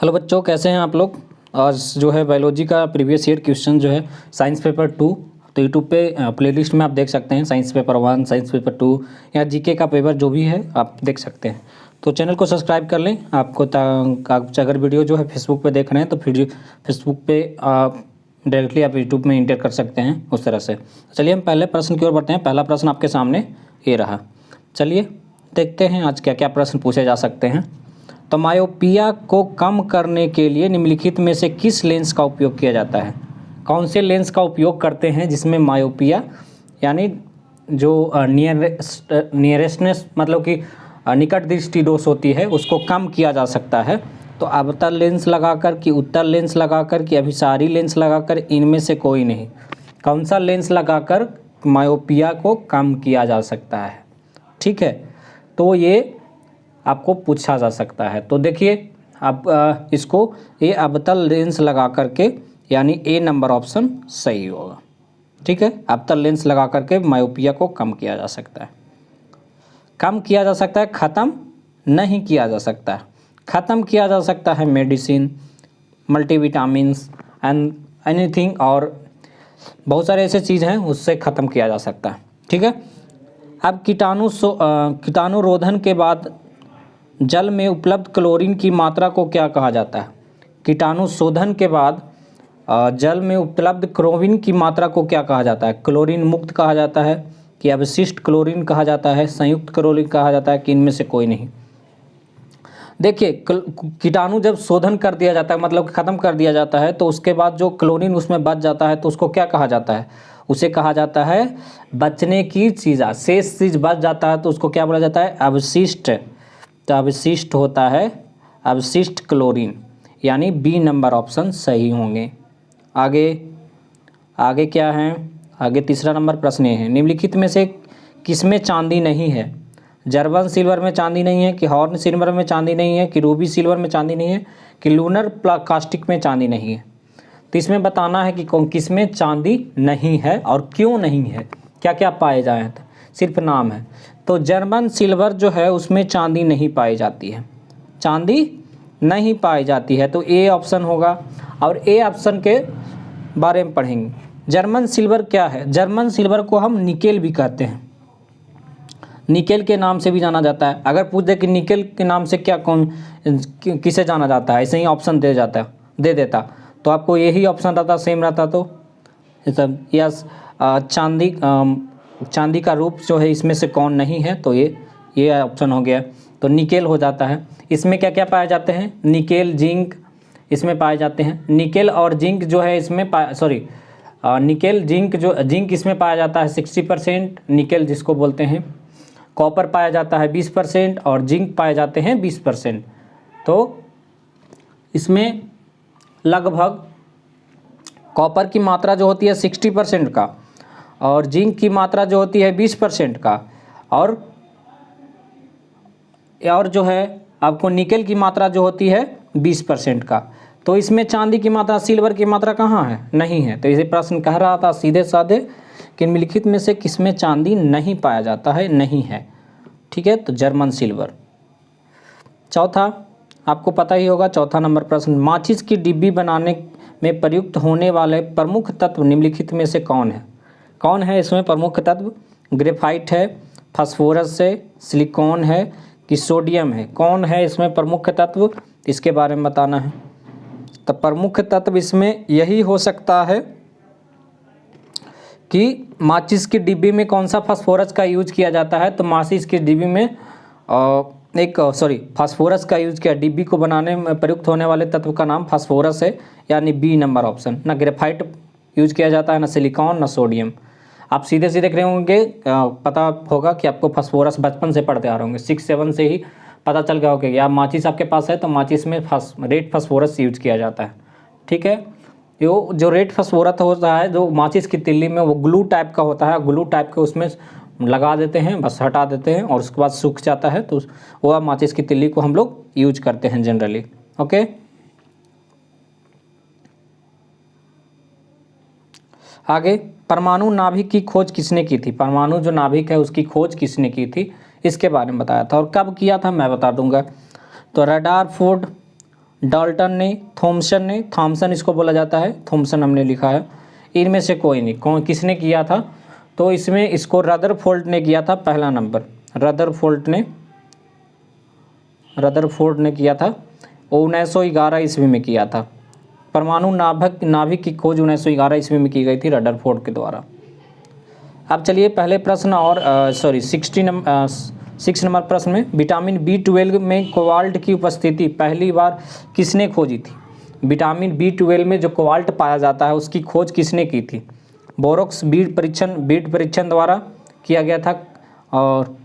Hello बच्चों, कैसे हैं आप लोग। आज जो है बायोलॉजी का प्रीवियस ईयर क्वेश्चन जो है साइंस पेपर 2, तो यूट्यूब पे प्लेलिस्ट में आप देख सकते हैं। साइंस पेपर 1, साइंस पेपर 2 या जीके का पेपर जो भी है आप देख सकते हैं। तो चैनल को सब्सक्राइब कर लें। आपको आप अगर वीडियो जो है फेसबुक पे देख रहे हैं तो फिर फेसबुक पे डायरेक्टली आप यूट्यूब में इंटर कर सकते हैं उस तरह से। चलिए हम पहले प्रश्न की ओर बढ़ते हैं। पहला प्रश्न आपके सामने ये रहा। चलिए देखते हैं आज क्या क्या प्रश्न पूछे जा सकते हैं। तो मायोपिया को कम करने के लिए निम्नलिखित में से किस लेंस का उपयोग किया जाता है। कौन से लेंस का उपयोग करते हैं जिसमें मायोपिया यानी जो नियरेस्टनेस मतलब कि निकट दृष्टि दोष होती है उसको कम किया जा सकता है। तो अवतल लेंस लगाकर कि उत्तल लेंस लगाकर कि अभिसारी लेंस लगाकर, इनमें से कोई नहीं। कौन सा लेंस लगाकर मायोपिया को कम किया जा सकता है। ठीक है, तो ये आपको पूछा जा सकता है। तो देखिए आप इसको ये अवतल लेंस लगा करके यानी ए नंबर ऑप्शन सही होगा। ठीक है, अवतल लेंस लगा करके मायोपिया को कम किया जा सकता है। कम किया जा सकता है, ख़त्म नहीं किया जा सकता है। ख़त्म किया जा सकता है मेडिसिन, मल्टीविटामिन्स एंड एनीथिंग, और बहुत सारे ऐसे चीज़ हैं उससे ख़त्म किया जा सकता है। ठीक है, अब कीटाणुरोधन के बाद जल में उपलब्ध क्लोरीन की मात्रा को क्या कहा जाता है। कीटाणु शोधन के बाद जल में उपलब्ध क्लोरीन की मात्रा को क्या कहा जाता है। क्लोरीन मुक्त कहा जाता है कि अवशिष्ट क्लोरीन कहा जाता है, संयुक्त क्लोरीन कहा जाता है कि इनमें से कोई नहीं। देखिए कीटाणु जब शोधन कर दिया जाता है मतलब ख़त्म कर दिया जाता है तो उसके बाद जो क्लोरीन उसमें बच जाता है तो उसको क्या कहा जाता है। उसे कहा जाता है बचने की चीज़, शेष चीज़ बच जाता है तो उसको क्या बोला जाता है, अवशिष्ट। तो अवशिष्ट होता है अवशिष्ट क्लोरीन, यानी बी नंबर ऑप्शन सही होंगे। आगे आगे क्या है, आगे तीसरा नंबर प्रश्न है, निम्नलिखित में से किसमें चांदी नहीं है। जर्मन सिल्वर में चांदी नहीं है, कि हॉर्न सिल्वर में चांदी नहीं है, कि रूबी सिल्वर में चांदी नहीं है, कि लूनर कास्टिक में चांदी नहीं है। तो इसमें बताना है कि कौन किस में चांदी नहीं है और क्यों नहीं है, क्या क्या पाए जाए हैं, सिर्फ नाम है। तो जर्मन सिल्वर जो है उसमें चांदी नहीं पाई जाती है, चांदी नहीं पाई जाती है, तो ए ऑप्शन होगा। और ए ऑप्शन के बारे में पढ़ेंगे। जर्मन सिल्वर क्या है, जर्मन सिल्वर को हम निकेल भी कहते हैं, निकेल के नाम से भी जाना जाता है। अगर पूछ दे कि निकेल के नाम से क्या किसे जाना जाता है, ऐसे ही ऑप्शन दे देता तो आपको यही ऑप्शन रहता, सेम रहता। तो सब यस, चांदी का रूप जो है इसमें से कौन नहीं है, तो ये ऑप्शन हो गया। तो निकेल हो जाता है। इसमें क्या क्या पाए जाते हैं, निकेल जिंक इसमें पाए जाते हैं। निकेल और जिंक जो है इसमें निकेल जिंक जो जिंक इसमें पाया जाता है 60%, निकेल जिसको बोलते हैं। कॉपर पाया जाता है 20% और जिंक पाए जाते हैं 20%। तो इसमें लगभग कॉपर की मात्रा जो होती है 60% का, और जिंक की मात्रा जो होती है 20% का, और जो है आपको निकेल की मात्रा जो होती है 20% का। तो इसमें चांदी की मात्रा, सिल्वर की मात्रा कहाँ है, नहीं है। तो इसे प्रश्न कह रहा था सीधे साधे कि निम्नलिखित में से किसमें चांदी नहीं पाया जाता है, नहीं है। ठीक है, तो जर्मन सिल्वर। चौथा आपको पता ही होगा, चौथा नंबर प्रश्न, माचिस की डिब्बी बनाने में प्रयुक्त होने वाले प्रमुख तत्व निम्नलिखित में से कौन है। कौन है इसमें प्रमुख तत्व, ग्रेफाइट है, फास्फोरस है, सिलिकॉन है, कि सोडियम है। कौन है इसमें प्रमुख तत्व, इसके बारे में बताना है। तो प्रमुख तत्व इसमें यही हो सकता है कि माचिस की डिब्बी में कौन सा फास्फोरस का यूज किया जाता है। तो माचिस की डिब्बी में फास्फोरस का यूज किया, डिब्बी को बनाने में प्रयुक्त होने वाले तत्व का नाम फास्फोरस है, यानी बी नंबर ऑप्शन। ना ग्रेफाइट यूज किया जाता है, ना सिलिकॉन, ना सोडियम। आप सीधे सीधे देख रहे होंगे, पता होगा कि आपको फास्फोरस बचपन से पढ़ते आ रहे होंगे, 6-7 से ही पता चल गया होगा कि आप माचिस आपके पास है तो माचिस में रेड फास्फोरस यूज किया जाता है। ठीक है, जो रेड फास्फोरस होता है जो माचिस की तिल्ली में, वो ग्लू टाइप का होता है, ग्लू टाइप के उसमें लगा देते हैं, बस हटा देते हैं और उसके बाद सूख जाता है, तो वो माचिस की तिल्ली को हम लोग यूज करते हैं जनरली। ओके, आगे परमाणु नाभिक की खोज किसने की थी। परमाणु जो नाभिक है उसकी खोज किसने की थी, इसके बारे में बताया था। और कब किया था मैं बता दूंगा। तो रदारफोर्ड डाल्टन ने, थॉमसन ने, थॉमसन इसको बोला जाता है, थॉमसन हमने लिखा है, इनमें से कोई नहीं। कौन किसने किया था? तो इसमें इसको रदरफोर्ड ने किया था पहला नंबर, रदरफोर्ड ने किया था, 1911 ईस्वी में किया था। परमाणु नाभिक की खोज 1911 ईस्वी में की गई थी रदरफोर्ड के द्वारा। अब चलिए पहले प्रश्न और 6 नंबर प्रश्न में, विटामिन B12 में कोबाल्ट की उपस्थिति पहली बार किसने खोजी थी? विटामिन B12 में जो कोबाल्ट पाया जाता है उसकी खोज किसने की थी? बोरोक्स बीट परीक्षण द्वारा किया गया था और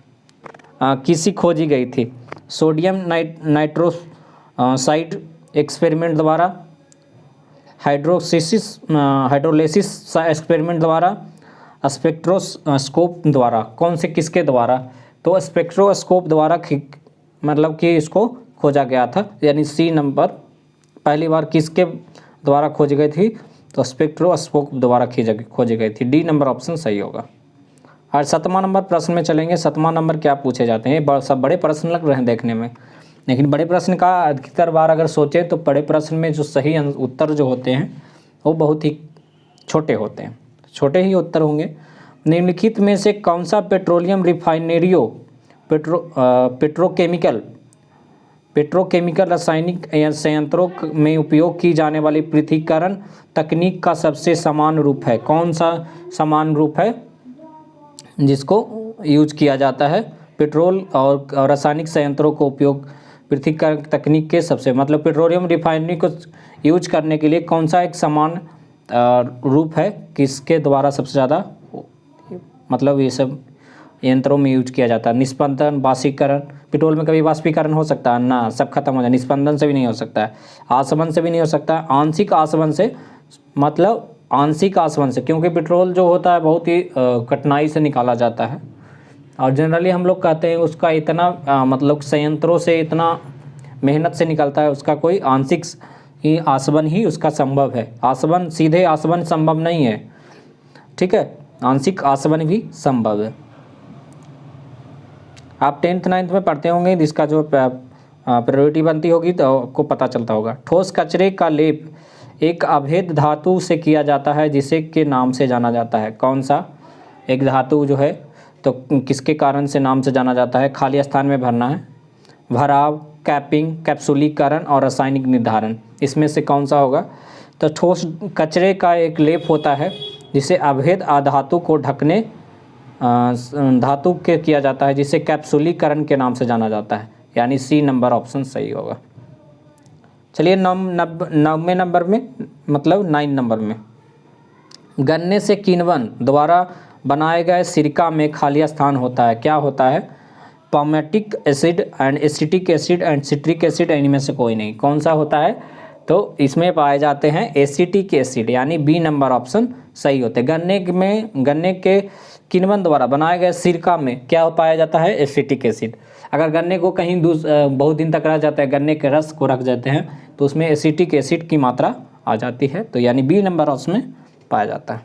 किसी खोजी गई थी? सोडियम नाइट्रोसाइड एक्सपेरिमेंट द्वारा, हाइड्रोलिसिस एक्सपेरिमेंट द्वारा, स्पेक्ट्रोस्कोप द्वारा, कौन से किसके द्वारा? तो स्पेक्ट्रोस्कोप द्वारा मतलब कि इसको खोजा गया था, यानी सी नंबर पहली बार किसके द्वारा खोजी गई थी? तो स्पेक्ट्रोस्कोप द्वारा खोजी गई थी। डी नंबर ऑप्शन सही होगा। और 7वां नंबर प्रश्न में चलेंगे। 7वां नंबर क्या पूछे जाते हैं? सब बड़े प्रश्न लग रहे हैं देखने में, लेकिन बड़े प्रश्न का अधिकतर बार अगर सोचें तो बड़े प्रश्न में जो सही उत्तर जो होते हैं वो बहुत ही छोटे होते हैं, छोटे ही उत्तर होंगे। निम्नलिखित में से कौन सा पेट्रोलियम रिफाइनरियों पेट्रोकेमिकल रासायनिक संयंत्रों में उपयोग की जाने वाली पृथक्करण तकनीक का सबसे समान रूप है? कौन सा समान रूप है जिसको यूज किया जाता है? पेट्रोल और रासायनिक संयंत्रों को उपयोग पृथक्करण तकनीक के सबसे, मतलब पेट्रोलियम रिफाइनरी को यूज करने के लिए कौन सा एक समान रूप है किसके द्वारा सबसे ज़्यादा मतलब ये सब यंत्रों में यूज किया जाता है? निस्पंदन, वाष्पीकरण। पेट्रोल में कभी वाष्पीकरण हो सकता है ना, सब खत्म हो जाए। निस्पंदन से भी नहीं हो सकता है, आसवन से भी नहीं हो सकता है, आंशिक आसवन से, मतलब आंशिक आसवन से, क्योंकि पेट्रोल जो होता है बहुत ही कठिनाई से निकाला जाता है और जनरली हम लोग कहते हैं उसका इतना मतलब संयंत्रों से इतना मेहनत से निकलता है, उसका कोई आंशिक ही आसवन ही उसका संभव है। आसवन, सीधे आसवन संभव नहीं है, ठीक है, आंशिक आसवन भी संभव है। आप 10th 9th में पढ़ते होंगे, जिसका जो प्रायोरिटी बनती होगी तो आपको पता चलता होगा। ठोस कचरे का लेप एक अभेद धातु से किया जाता है जिसे के नाम से जाना जाता है? कौन सा एक धातु जो है तो किसके कारण से नाम से जाना जाता है? खाली स्थान में भरना है, भराव, कैपिंग, कैप्सूलीकरण और रासायनिक निर्धारण, इसमें से कौन सा होगा? तो ठोस कचरे का एक लेप होता है जिसे अभेद धातु को ढकने धातु के किया जाता है, जिसे कैप्सूलीकरण के नाम से जाना जाता है, यानी सी नंबर ऑप्शन सही होगा। चलिए 9वें नंबर में, मतलब 9 नंबर में, गन्ने से किण्वन द्वारा बनाए गए सिरका में खाली स्थान होता है, क्या होता है? Palmitic acid and acetic acid and citric acid, इनमें से कोई नहीं। कौन सा होता है? तो इसमें पाए जाते हैं एसिटिक एसिड, यानी बी नंबर ऑप्शन सही होते हैं। गन्ने के किण्वन द्वारा बनाए गए सिरका में क्या पाया जाता है? Acetic acid. अगर गन्ने को कहीं बहुत दिन तक रह जाता है, गन्ने के रस को रख देते हैं तो उसमें एसिटिक एसिड की मात्रा आ जाती है, तो यानी बी नंबर उसमें पाया जाता है।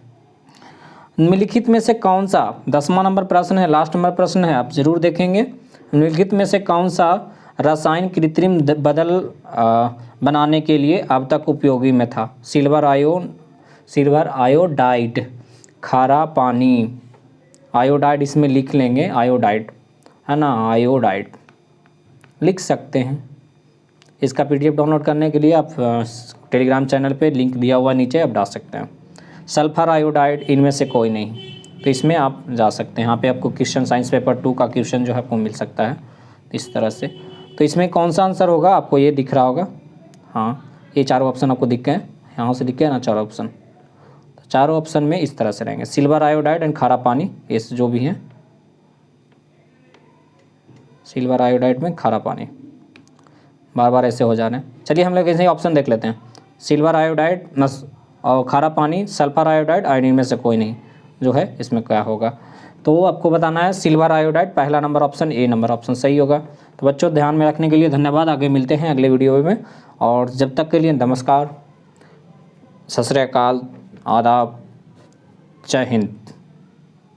निम्नलिखित में से कौन सा, 10वां नंबर प्रश्न है, लास्ट नंबर प्रश्न है, आप जरूर देखेंगे। निम्नलिखित में से कौन सा रसायन कृत्रिम बदल बनाने के लिए अब तक उपयोगी में था? सिल्वर आयोडाइड, खारा पानी, आयोडाइड इसमें लिख लेंगे, आयोडाइड है ना, आयोडाइड लिख सकते हैं। इसका PDF डाउनलोड करने के लिए आप टेलीग्राम चैनल पे लिंक दिया हुआ नीचे आप डाल सकते हैं। सल्फर आयोडाइड, इनमें से कोई नहीं, तो इसमें आप जा सकते हैं। यहाँ पे आपको क्वेश्चन साइंस पेपर 2 का क्वेश्चन जो है आपको मिल सकता है इस तरह से। तो इसमें कौन सा आंसर होगा? आपको ये दिख रहा होगा, हाँ ये चारों ऑप्शन आपको दिख गए, यहाँ से दिख गए ना चारों ऑप्शन, तो चारों ऑप्शन में इस तरह से रहेंगे, सिल्वर आयोडाइड एंड खारा पानी, ये जो भी है सिल्वर आयोडाइड में खारा पानी, बार बार ऐसे हो जा रहे हैं। चलिए हम लोग ऐसे ही ऑप्शन देख लेते हैं, सिल्वर आयोडाइड और खारा पानी, सल्फर आयोडाइड, आयोडीन में से कोई नहीं जो है इसमें क्या होगा? तो आपको बताना है सिल्वर आयोडाइड, पहला नंबर ऑप्शन, ए नंबर ऑप्शन सही होगा। तो बच्चों ध्यान में रखने के लिए धन्यवाद, आगे मिलते हैं अगले वीडियो में, और जब तक के लिए नमस्कार, सत श्री अकाल, आदाब, जय हिंद।